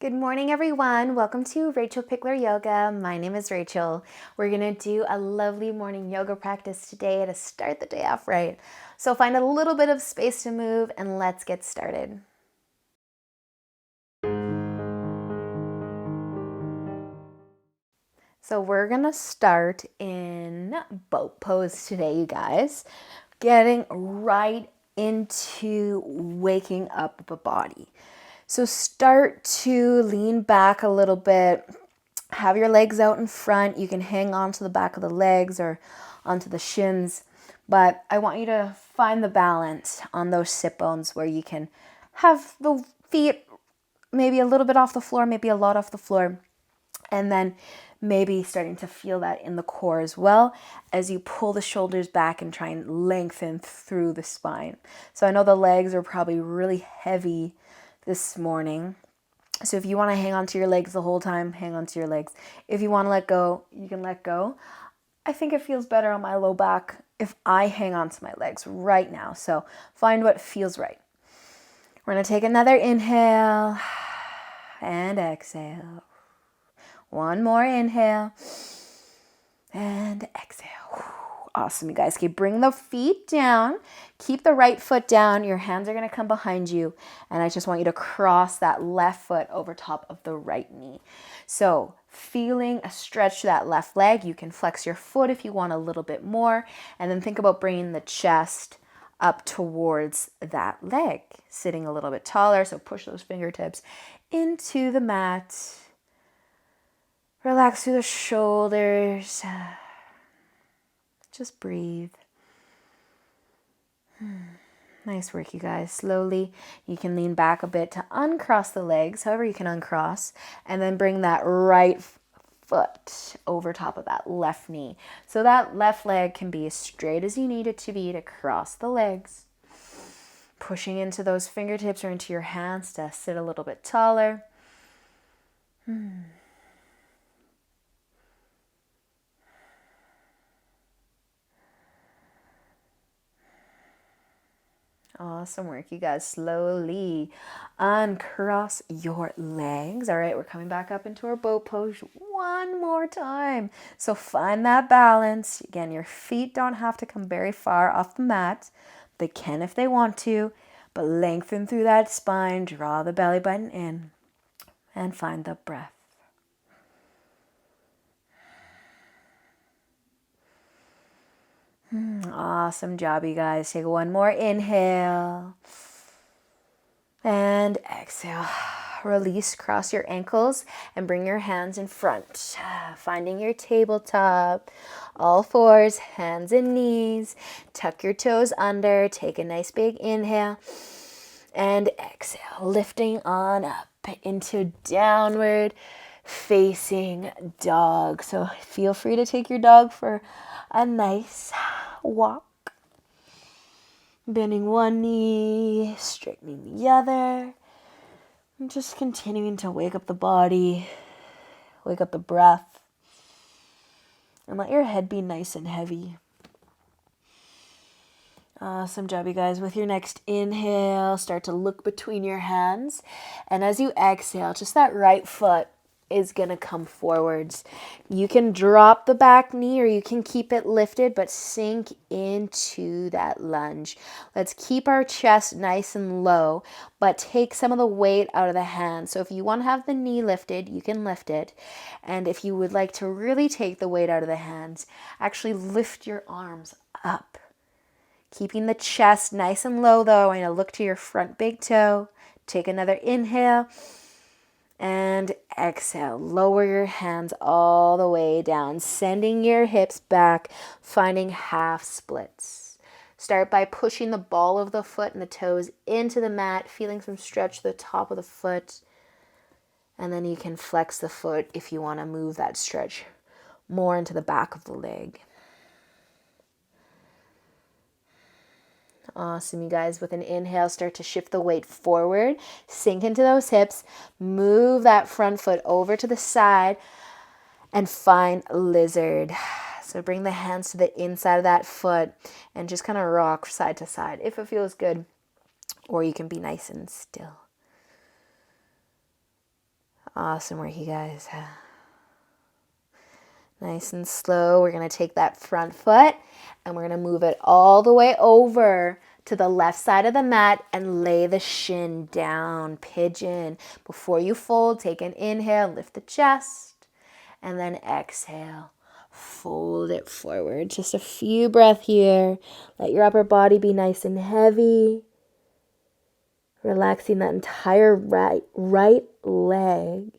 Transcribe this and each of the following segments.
Good morning, everyone. Welcome to Rachel Pichler Yoga. My name is Rachel. We're going to do a lovely morning yoga practice today to start the day off right. So find a little bit of space to move and let's get started. So we're going to start in boat pose today, you guys. Getting right into waking up the body. So start to lean back a little bit. Have your legs out in front. You can hang on to the back of the legs or onto the shins. But I want you to find the balance on those sit bones where you can have the feet maybe a little bit off the floor, maybe a lot off the floor. And then maybe starting to feel that in the core as well as you pull the shoulders back and try and lengthen through the spine. So I know the legs are probably really heavy this morning. So if you want to hang on to your legs the whole time, hang on to your legs. If you want to let go, you can let go. I think it feels better on my low back if I hang on to my legs right now. So find what feels right. We're going to take another inhale and exhale. One more inhale and exhale. Awesome, you guys. Okay, bring the feet down. Keep the right foot down. Your hands are going to come behind you. And I just want you to cross that left foot over top of the right knee. So feeling a stretch to that left leg. You can flex your foot if you want a little bit more. And then think about bringing the chest up towards that leg. Sitting a little bit taller. So push those fingertips into the mat. Relax through the shoulders. Just breathe. Nice work, you guys. Slowly, you can lean back a bit to uncross the legs, however you can uncross, and then bring that right foot over top of that left knee. So that left leg can be as straight as you need it to be to cross the legs. Pushing into those fingertips or into your hands to sit a little bit taller. Awesome work, you guys. Slowly uncross your legs. All right, we're coming back up into our boat pose one more time. So find that balance. Again, your feet don't have to come very far off the mat. They can if they want to, but lengthen through that spine. Draw the belly button in and find the breath. Awesome job, you guys. Take one more inhale. And exhale. Release, cross your ankles and bring your hands in front. Finding your tabletop. All fours, hands and knees. Tuck your toes under. Take a nice big inhale. And exhale. Lifting on up into downward facing dog. So feel free to take your dog for a nice walk. Bending one knee, straightening the other. And just continuing to wake up the body, wake up the breath. And let your head be nice and heavy. Awesome job, you guys. With your next inhale, start to look between your hands. And as you exhale, just that right foot is going to come forwards. You can drop the back knee or you can keep it lifted, but sink into that lunge. Let's keep our chest nice and low, but take some of the weight out of the hands. So if you want to have the knee lifted, you can lift it. And if you would like to really take the weight out of the hands, actually lift your arms up. Keeping the chest nice and low though. I'm going to look to your front big toe. Take another inhale. And exhale, lower your hands all the way down, sending your hips back, finding half splits. Start by pushing the ball of the foot and the toes into the mat, feeling some stretch to the top of the foot. And then you can flex the foot if you want to move that stretch more into the back of the leg. Awesome, you guys. With an inhale, start to shift the weight forward. Sink into those hips. Move that front foot over to the side and find lizard. So bring the hands to the inside of that foot and just kind of rock side to side if it feels good. Or you can be nice and still. Awesome work, you guys. Nice and slow. We're going to take that front foot and we're going to move it all the way over to the left side of the mat and lay the shin down, pigeon. Before you fold, take an inhale, lift the chest, and then exhale. Fold it forward. Just a few breaths here. Let your upper body be nice and heavy. Relaxing that entire right leg,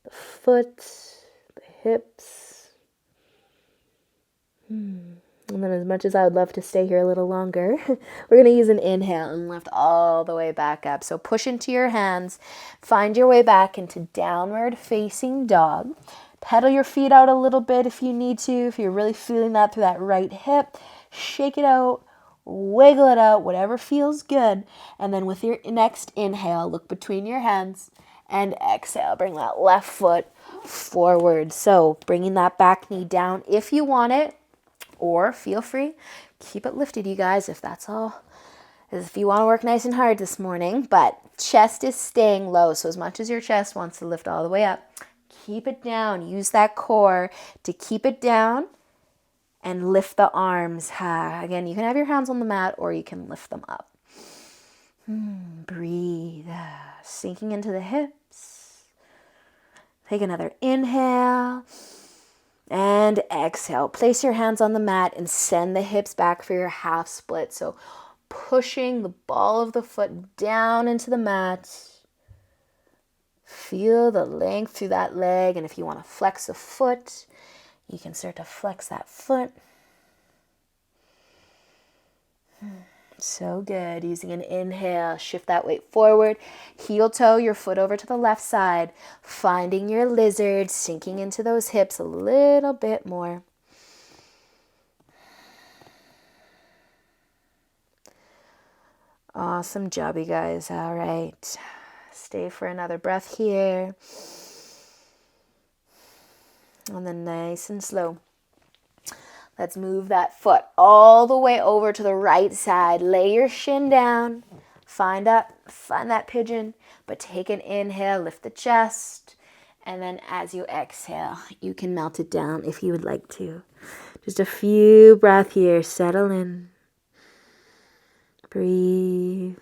the foot, the hips. And then as much as I would love to stay here a little longer, we're going to use an inhale and lift all the way back up. So push into your hands. Find your way back into downward facing dog. Pedal your feet out a little bit if you need to. If you're really feeling that through that right hip, shake it out. Wiggle it out, whatever feels good. And then with your next inhale, look between your hands and exhale. Bring that left foot forward. So bringing that back knee down if you want it, or feel free, keep it lifted, you guys, if that's all. If you want to work nice and hard this morning, but chest is staying low. So as much as your chest wants to lift all the way up, keep it down. Use that core to keep it down. And lift the arms. Again, you can have your hands on the mat or you can lift them up. Breathe. Sinking into the hips. Take another inhale. And exhale. Place your hands on the mat and send the hips back for your half split. So pushing the ball of the foot down into the mat. Feel the length through that leg. And if you want to flex a foot, you can start to flex that foot. So good. Using an inhale, shift that weight forward. Heel toe your foot over to the left side. Finding your lizard, sinking into those hips a little bit more. Awesome job, you guys. All right. Stay for another breath here. And then nice and slow. Let's move that foot all the way over to the right side. Lay your shin down. Find that pigeon. But take an inhale, lift the chest. And then as you exhale, you can melt it down if you would like to. Just a few breaths here. Settle in. Breathe.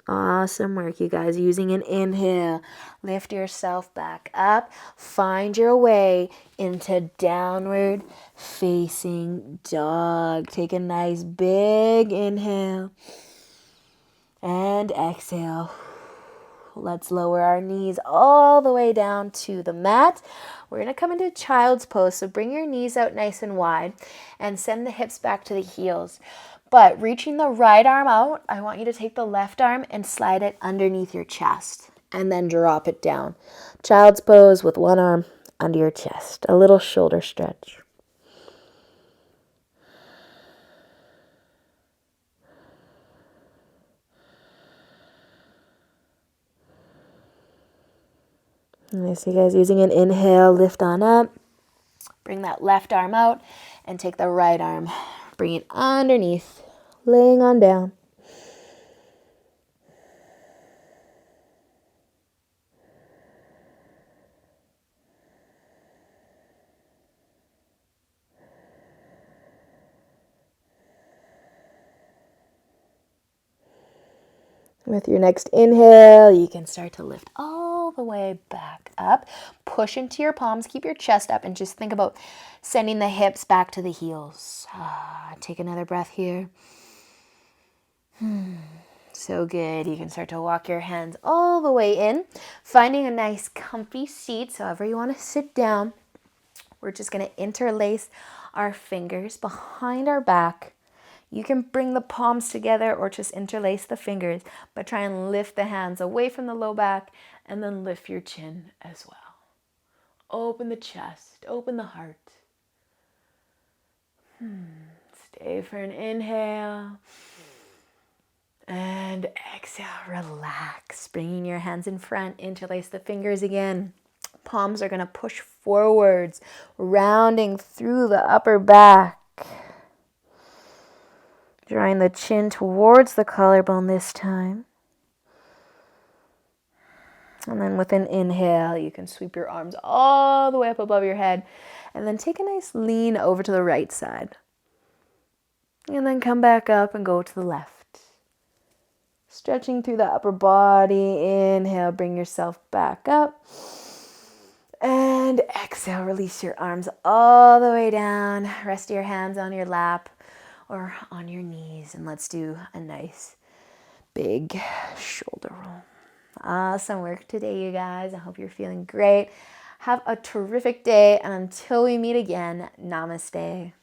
Awesome work, you guys. Using an inhale, lift yourself back up. Find your way into downward facing dog. Take a nice big inhale and exhale. Let's lower our knees all the way down to the mat. We're going to come into child's pose. So bring your knees out nice and wide and send the hips back to the heels. But reaching the right arm out, I want you to take the left arm and slide it underneath your chest and then drop it down. Child's pose with one arm under your chest. A little shoulder stretch. Nice, you guys. Using an inhale, lift on up. Bring that left arm out and take the right arm. Bring it underneath, laying on down. With your next inhale, you can start to lift all the way back up. Push into your palms, keep your chest up, and just think about sending the hips back to the heels. Take another breath here. So good. You can start to walk your hands all the way in, finding a nice comfy seat. So however you want to sit down, we're just going to interlace our fingers behind our back. You can bring the palms together or just interlace the fingers, but try and lift the hands away from the low back and then lift your chin as well. Open the chest, open the heart. Stay for an inhale and exhale, relax. Bringing your hands in front, interlace the fingers again. Palms are going to push forwards, rounding through the upper back. Drawing the chin towards the collarbone this time. And then with an inhale, you can sweep your arms all the way up above your head. And then take a nice lean over to the right side. And then come back up and go to the left. Stretching through the upper body. Inhale, bring yourself back up. And exhale, release your arms all the way down. Rest your hands on your lap or on your knees. And let's do a nice big shoulder roll. Awesome work today, you guys. I hope you're feeling great. Have a terrific day. And until we meet again, namaste.